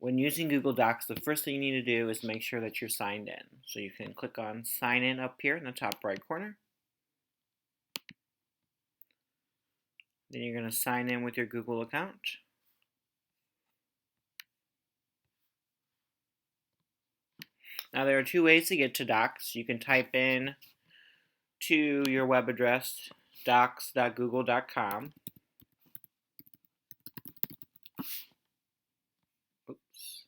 When using Google Docs, the first thing you need to do is make sure that you're signed in. So you can click on Sign In up here in the top right corner. Then you're going to sign in with your Google account. Now there are two ways to get to Docs. You can type in to your web address docs.google.com. Oops.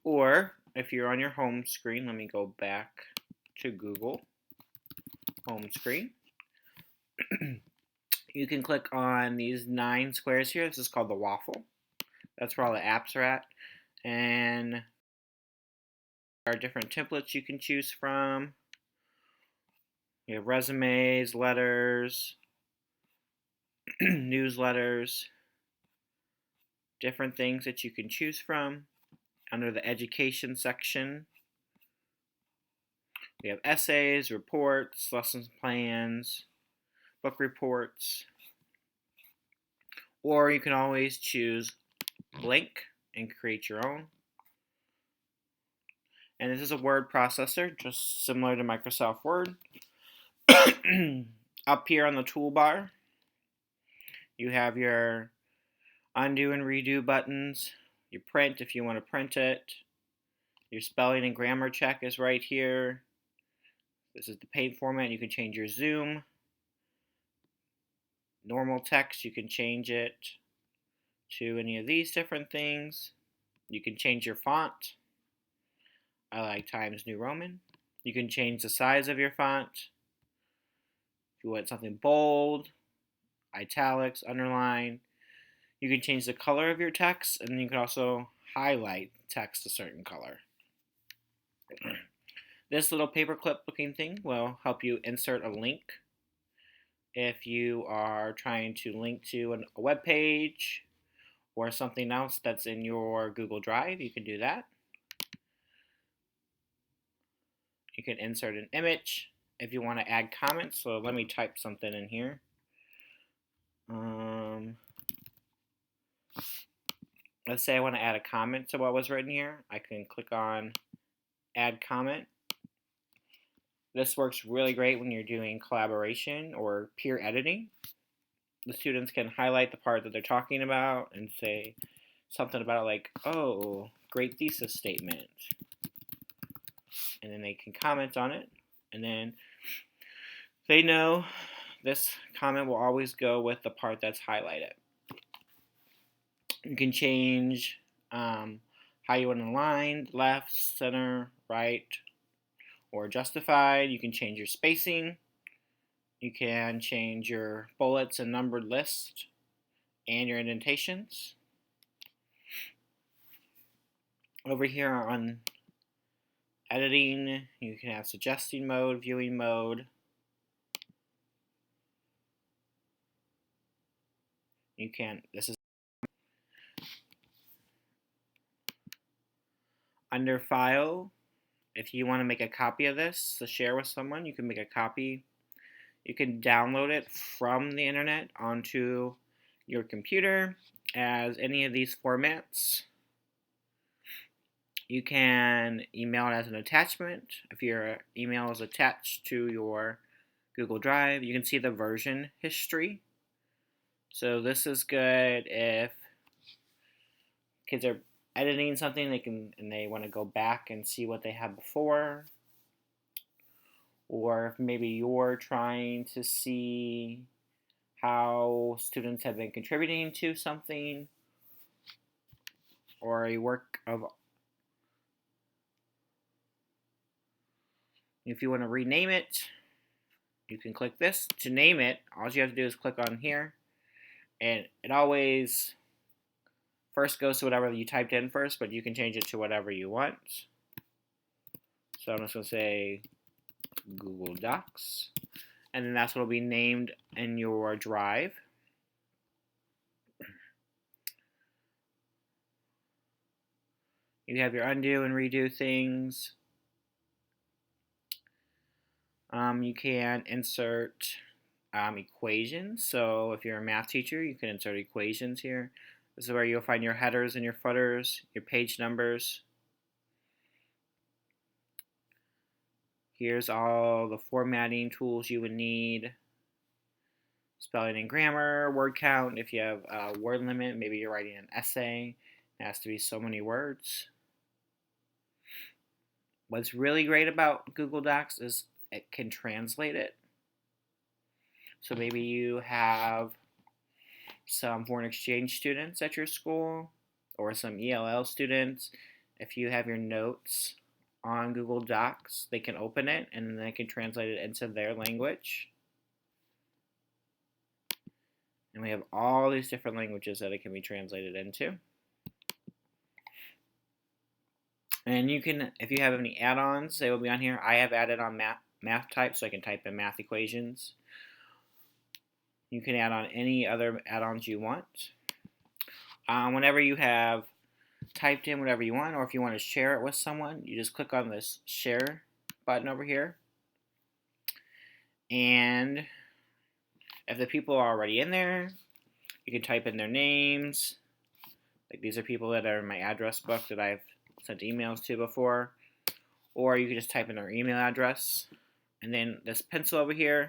Or if you're on your home screen, let me go back to Google home screen. You can click on these 9 squares here. This is called the waffle. That's where all the apps are at. And there are different templates you can choose from. You have resumes, letters, newsletters, different things that you can choose from. Under the education section, we have essays, reports, lesson plans, book reports, or you can always choose blank and create your own. And this is a word processor, just similar to Microsoft Word. Up here on the toolbar, you have your undo and redo buttons, your print if you want to print it, your spelling and grammar check is right here. This is the paid format. You can change your zoom. Normal text, you can change it to any of these different things. You can change your font. I like Times New Roman. You can change the size of your font. If you want something bold, italics, underline. You can change the color of your text, and then you can also highlight text a certain color. This little paperclip looking thing will help you insert a link. If you are trying to link to a web page or something else that's in your Google Drive, you can do that. You can insert an image if you want to add comments. So let me type something in here. Let's say I want to add a comment to what was written here. I can click on Add Comment. This works really great when you're doing collaboration or peer editing. The students can highlight the part that they're talking about and say something about it like, oh, great thesis statement. And then they can comment on it. And then they know this comment will always go with the part that's highlighted. You can change how you want to align, left, center, right, or justified. You can change your spacing. You can change your bullets and numbered list and your indentations. Over here on editing, you can have suggesting mode, viewing mode. This is under file. If you want to make a copy of this to share with someone, you can make a copy. You can download it from the internet onto your computer as any of these formats. You can email it as an attachment. If your email is attached to your Google Drive, you can see the version history. So this is good if kids are editing something and they want to go back and see what they had before. Or if maybe you're trying to see how students have been contributing to something or a work of. If you want to rename it, you can click this. To name it, all you have to do is click on here, and it always first goes to whatever you typed in first, but you can change it to whatever you want. So I'm just going to say Google Docs, and then that's what will be named in your drive. You have your undo and redo things. You can insert equations. So if you're a math teacher, you can insert equations here. This is where you'll find your headers and your footers, your page numbers. Here's all the formatting tools you would need. Spelling and grammar, word count, if you have a word limit, maybe you're writing an essay, it has to be so many words. What's really great about Google Docs is it can translate it. So maybe you have some foreign exchange students at your school or some ELL students. If you have your notes on Google Docs, they can open it and then they can translate it into their language. And we have all these different languages that it can be translated into. And you can, if you have any add-ons, they will be on here. I have added on math type, so I can type in math equations. You can add on any other add-ons you want. Whenever you have typed in whatever you want, or if you want to share it with someone, you just click on this share button over here. And if the people are already in there, you can type in their names. Like these are people that are in my address book that I've sent emails to before. Or you can just type in their email address. And then this pencil over here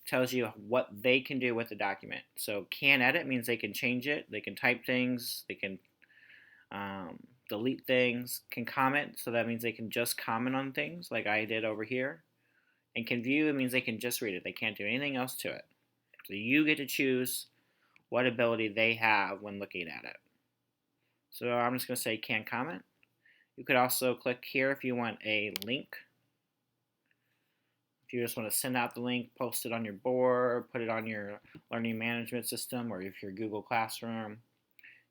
tells you what they can do with the document. So can edit means they can change it. They can type things. They can delete things. Can comment, so that means they can just comment on things like I did over here. And can view, it means they can just read it. They can't do anything else to it. So you get to choose what ability they have when looking at it. So I'm just going to say can comment. You could also click here if you want a link. If you just want to send out the link, post it on your board, put it on your learning management system, or if you're Google Classroom,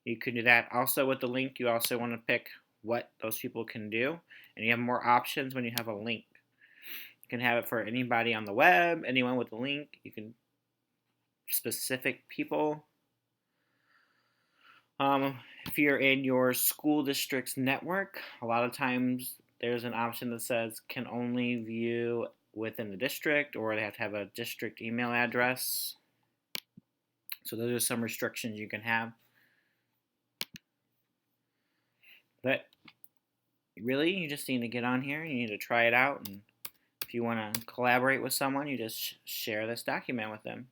you can do that. Also with the link, you also want to pick what those people can do, and you have more options when you have a link. You can have it for anybody on the web, anyone with a link. You can specific people. If you're in your school district's network, a lot of times there's an option that says can only view within the district, or they have to have a district email address. So those are some restrictions you can have. But really, you just need to get on here. You need to try it out. And if you want to collaborate with someone, you just share this document with them.